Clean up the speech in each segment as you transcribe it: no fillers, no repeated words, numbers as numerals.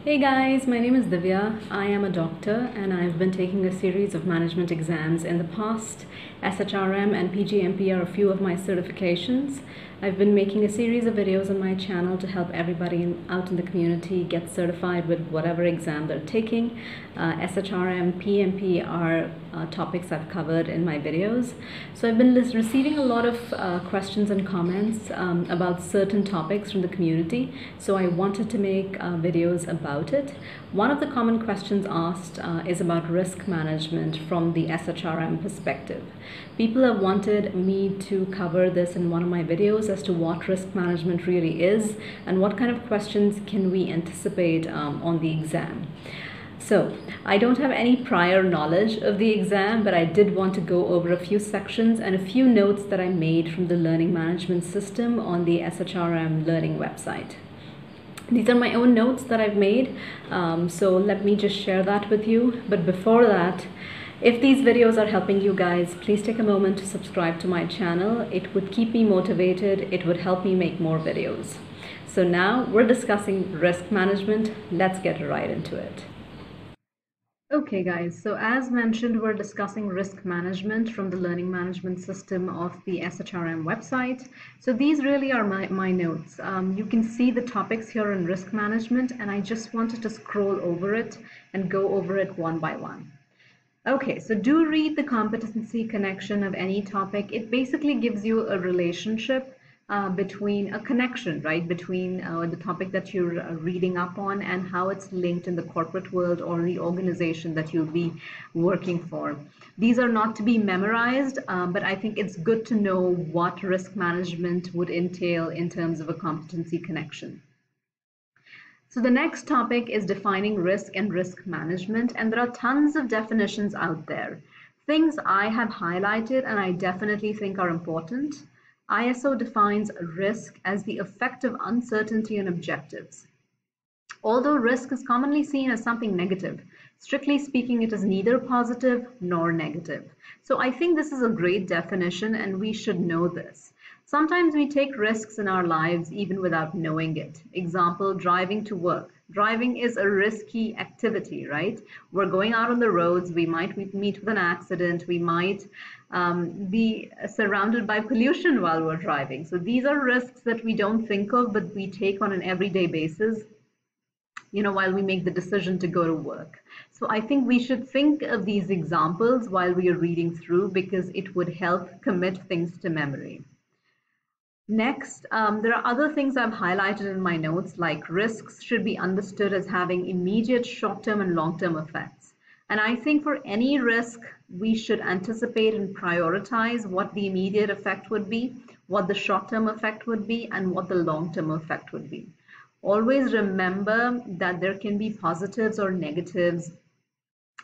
Hey guys, my name is Divya. I am a doctor and I've been taking a series of management exams in the past. SHRM and PGMP are a few of my certifications. I've been making a series of videos on my channel to help everybody out in the community get certified with whatever exam they're taking. SHRM, PMP are topics I've covered in my videos. So I've been receiving a lot of questions and comments about certain topics from the community. So I wanted to make videos about it. One of the common questions asked is about risk management from the SHRM perspective. People have wanted me to cover this in one of my videos as to what risk management really is and what kind of questions can we anticipate on the exam. So I don't have any prior knowledge of the exam, but I did want to go over a few sections and a few notes that I made from the learning management system on the SHRM learning website. These are my own notes that I've made, so let me just share that with you. But before that, if these videos are helping you guys, please take a moment to subscribe to my channel. It would keep me motivated. It would help me make more videos. So now we're discussing risk management. Let's get right into it. Okay guys, so as mentioned, we're discussing risk management from the learning management system of the SHRM website. So these really are my notes. You can see the topics here in risk management, and I just wanted to scroll over it and go over it one by one. Okay, so do read the competency connection of any topic. It basically gives you a relationship between a connection, right, between the topic that you're reading up on and how it's linked in the corporate world or the organization that you'll be working for. These are not to be memorized, but I think it's good to know what risk management would entail in terms of a competency connection. So the next topic is defining risk and risk management, and there are tons of definitions out there. Things I have highlighted and I definitely think are important. ISO defines risk as the effect of uncertainty and objectives. Although risk is commonly seen as something negative, strictly speaking, it is neither positive nor negative. So I think this is a great definition and we should know this. Sometimes we take risks in our lives even without knowing it. Example, driving to work. Driving is a risky activity, right? We're going out on the roads, we might meet with an accident, we might be surrounded by pollution while we're driving. So these are risks that we don't think of, but we take on an everyday basis, you know, while we make the decision to go to work. So I think we should think of these examples while we are reading through because it would help commit things to memory. Next, there are other things I've highlighted in my notes, like risks should be understood as having immediate short-term and long-term effects. And I think for any risk, we should anticipate and prioritize what the immediate effect would be, what the short-term effect would be, and what the long-term effect would be. Always remember that there can be positives or negatives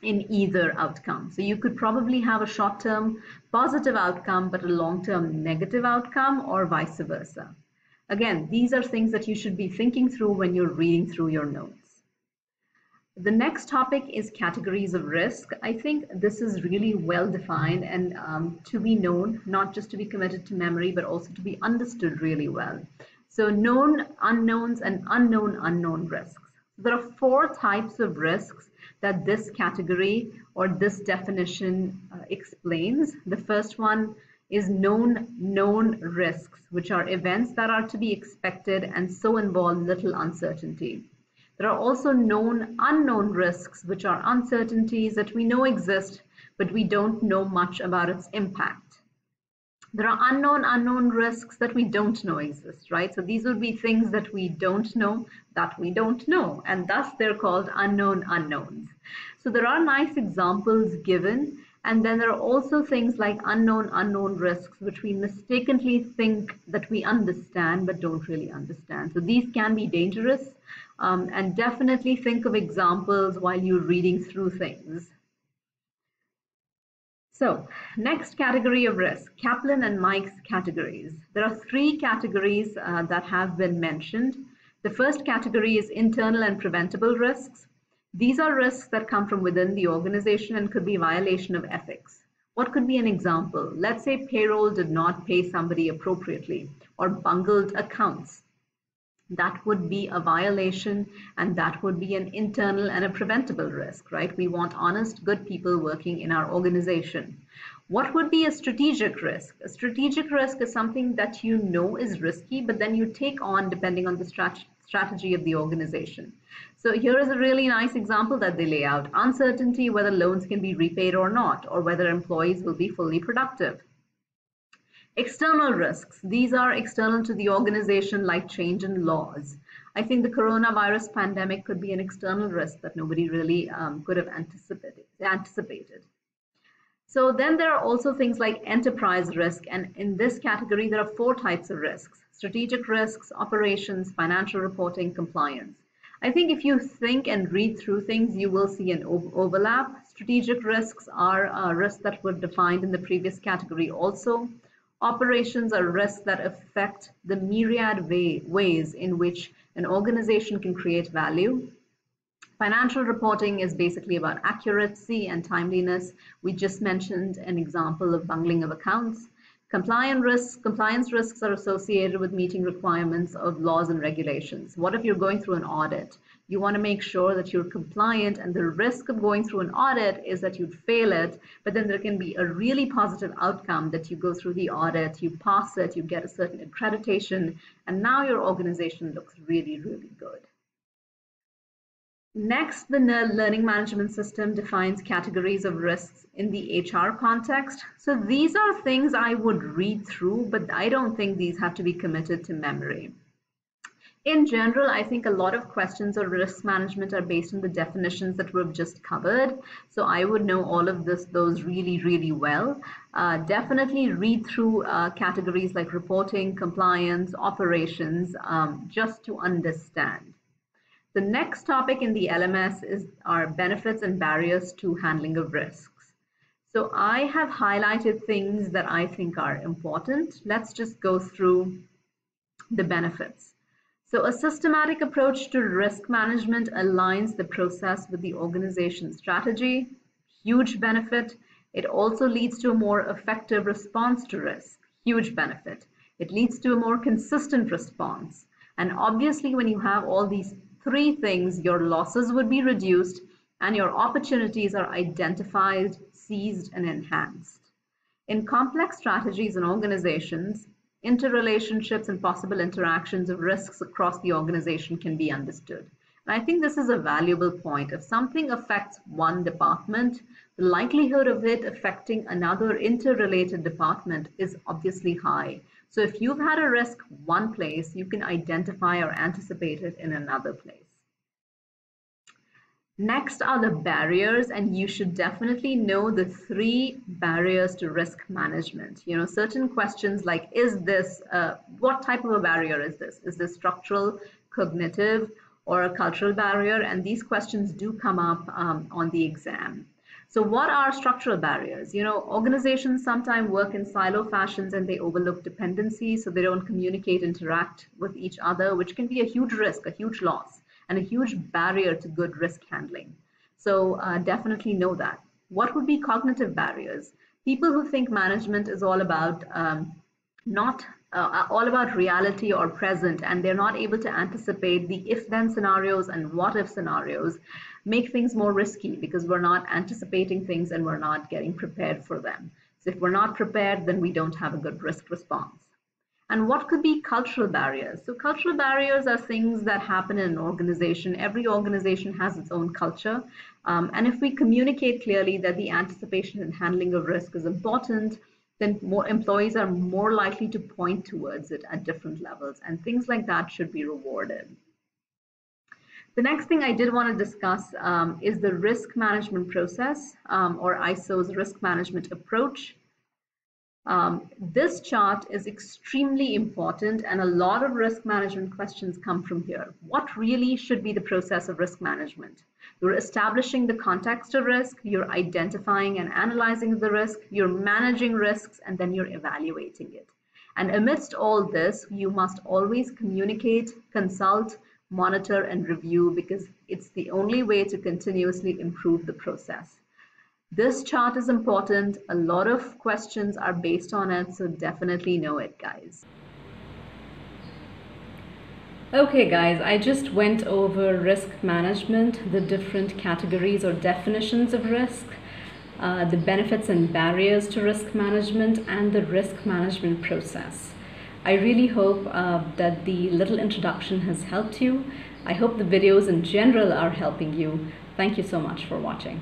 in either outcome. So you could probably have a short-term positive outcome, but a long-term negative outcome, or vice versa. Again, these are things that you should be thinking through when you're reading through your notes. The next topic is categories of risk. I think this is really well defined and to be known, not just to be committed to memory, but also to be understood really well. So known unknowns and unknown unknown risks. There are 4 types of risks that this category or this definition explains. The first one is known risks, which are events that are to be expected and so involve little uncertainty. There are also known unknown risks, which are uncertainties that we know exist, but we don't know much about its impact. There are unknown risks that we don't know exist, right? So these would be things that we don't know, and thus they're called unknown unknowns. So there are nice examples given, and then there are also things like unknown risks, which we mistakenly think that we understand, but don't really understand. So these can be dangerous, and definitely think of examples while you're reading through things. So next category of risk, Kaplan and Mike's categories. There are 3 categories that have been mentioned. The first category is internal and preventable risks. These are risks that come from within the organization and could be violation of ethics. What could be an example? Let's say payroll did not pay somebody appropriately or bungled accounts. that would be a violation, and that would be an internal and a preventable risk, right? We want honest, good people working in our organization. What would be a strategic risk? A strategic risk is something that you know is risky, but then you take on depending on the strategy of the organization. So here is a really nice example that they lay out. Uncertainty whether loans can be repaid or not, or whether employees will be fully productive. External risks. These are external to the organization, like change in laws. I think the coronavirus pandemic could be an external risk that nobody really could have anticipated. So then there are also things like enterprise risk, and in this category there are 4 types of risks: strategic risks, operations, financial reporting, compliance. I think if you think and read through things, you will see an overlap. Strategic risks are risks that were defined in the previous category also. Operations are risks that affect the myriad ways in which an organization can create value. Financial reporting is basically about accuracy and timeliness. We just mentioned an example of bungling of accounts. Compliance risks are associated with meeting requirements of laws and regulations. What if you're going through an audit? You want to make sure that you're compliant, and the risk of going through an audit is that you'd fail it, but then there can be a really positive outcome that you go through the audit, you pass it, you get a certain accreditation, and now your organization looks really, really good. Next, the learning management system defines categories of risks in the HR context. So these are things I would read through, but I don't think these have to be committed to memory. In general, I think a lot of questions on risk management are based on the definitions that we've just covered. So I would know all of those really, really well. Definitely read through categories like reporting, compliance, operations, just to understand. The next topic in the LMS are benefits and barriers to handling of risks. So I have highlighted things that I think are important. Let's just go through the benefits. So a systematic approach to risk management aligns the process with the organization's strategy. Huge benefit. It also leads to a more effective response to risk. Huge benefit. It leads to a more consistent response. And obviously, when you have all these 3 things, your losses would be reduced and your opportunities are identified, seized, and enhanced. In complex strategies and organizations, interrelationships and possible interactions of risks across the organization can be understood. And I think this is a valuable point. If something affects one department, the likelihood of it affecting another interrelated department is obviously high. So if you've had a risk one place, you can identify or anticipate it in another place. Next are the barriers, and you should definitely know the 3 barriers to risk management. You know, certain questions like, is this, what type of a barrier is this? Is this structural, cognitive, or a cultural barrier? And these questions do come up on the exam. So what are structural barriers? You know, organizations sometimes work in silo fashions and they overlook dependencies, so they don't communicate, interact with each other, which can be a huge risk, a huge loss, and a huge barrier to good risk handling. So definitely know that. What would be cognitive barriers? People who think management is all about all about reality or present, and they're not able to anticipate the if-then scenarios and what-if scenarios, make things more risky because we're not anticipating things and we're not getting prepared for them. So if we're not prepared, then we don't have a good risk response. And what could be cultural barriers? So cultural barriers are things that happen in an organization. Every organization has its own culture. And if we communicate clearly that the anticipation and handling of risk is important, then more employees are more likely to point towards it at different levels, and things like that should be rewarded. The next thing I did want to discuss is the risk management process, or ISO's risk management approach. This chart is extremely important, and a lot of risk management questions come from here. What really should be the process of risk management? You're establishing the context of risk, you're identifying and analyzing the risk, you're managing risks, and then you're evaluating it. And amidst all this, you must always communicate, consult, monitor, and review, because it's the only way to continuously improve the process. This chart is important. A lot of questions are based on it, so definitely know it, guys. Okay guys, I just went over risk management, the different categories or definitions of risk, the benefits and barriers to risk management, and the risk management process. I really hope that the little introduction has helped you. I hope the videos in general are helping you. Thank you so much for watching.